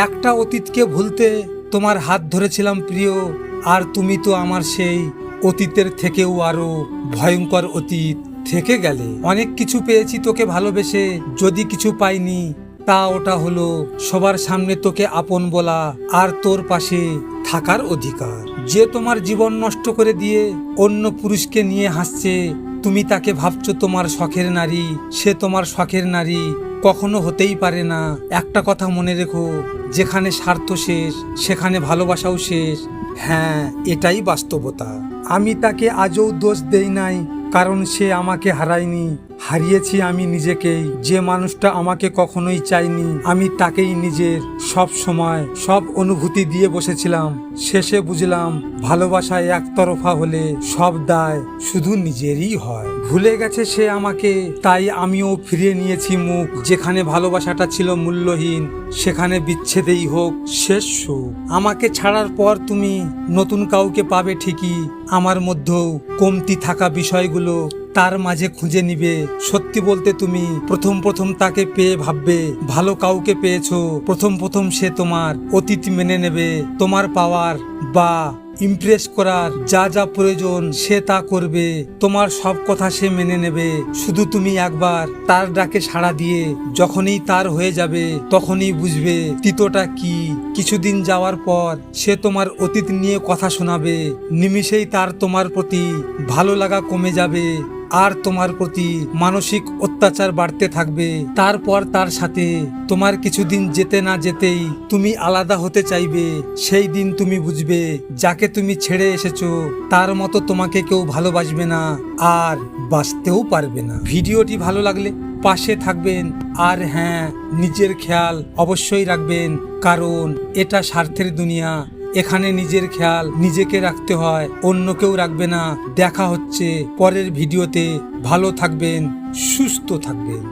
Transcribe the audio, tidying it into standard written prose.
একটা অতীতকে ভুলতে তোমার হাত ধরেছিলাম প্রিয়, আর তুমি তো আমার সেই অতীতের থেকেও আরো ভয়ঙ্কর অতীত থেকে গেলে। অনেক কিছু পেয়েছি তোকে ভালোবেসে, যদি কিছু পাইনি তা ওটা হলো সবার সামনে তোকে আপন বলা আর তোর পাশে থাকার অধিকার। যে তোমার জীবন নষ্ট করে দিয়ে অন্য পুরুষকে নিয়ে হাসছে, তুমি তাকে ভাবছো তোমার শখের নারী, সে তোমার শখের নারী কখনো হতেই পারে না। একটা কথা মনে রেখো, যেখানে স্বার্থ শেষ সেখানে ভালোবাসাও শেষ। হ্যাঁ, এটাই বাস্তবতা। আমি তাকে আজও দোষ দেই নাই, কারণ সে আমাকে হারায়নি, হারিয়েছি আমি নিজেকেই। যে মানুষটা আমাকে কখনোই চাইনি, আমি তাকেই নিজের সব সময় সব অনুভূতি দিয়ে বসেছিলাম। শেষে বুঝলাম ভালোবাসায় একতরফা হলে সব দায় শুধু নিজেরই হয়। ভুলে গেছে সে আমাকে, তাই আমিও ফিরিয়ে নিয়েছি মুখ। যেখানে ভালোবাসাটা ছিল মূল্যহীন, সেখানে বিচ্ছেদেই হোক শেষ সুখ। আমাকে ছাড়ার পর তুমি নতুন কাউকে পাবে ঠিকই, আমার মধ্যেও কমতি থাকা বিষয়গুলো তার মাঝে খুঁজে নিবে। সত্যি বলতে তুমি প্রথম তাকে পেয়ে ভাববে ভালো কাউকে পেয়েছো। প্রথম সে তোমার অতীত মেনে নেবে, তোমার পাওয়ার বা ইমপ্রেস করার যা যা প্রয়োজন সে তা করবে, তোমার সব কথা সে মেনে নেবে। শুধু তুমি একবার তার ডাকে সাড়া দিয়ে যখনই তার হয়ে যাবে, তখনই বুঝবে তিতোটা কি। কিছুদিন যাওয়ার পর সে তোমার অতীত নিয়ে কথা শোনাবে, নিমিষেই তার তোমার প্রতি ভালো লাগা কমে যাবে আর তোমার প্রতি মানসিক অত্যাচার বাড়তে থাকবে। তারপর তার সাথে তোমার কিছুদিন যেতে না যেতেই তুমি আলাদা হতে চাইবে। সেই দিন তুমি বুঝবে যাকে তুমি ছেড়ে এসেছো তার মতো তোমাকে কেউ ভালোবাসবে না আর বাঁচতেও পারবে না। ভিডিওটি ভালো লাগলে পাশে থাকবেন, আর হ্যাঁ, নিজের খেয়াল অবশ্যই রাখবেন, কারণ এটা স্বার্থের দুনিয়া। এখানে নিজের খেয়াল নিজেকে রাখতে হয়, অন্য কেউ রাখবে না। দেখা হচ্ছে পরের ভিডিওতে। ভালো থাকবেন, সুস্থ থাকবেন।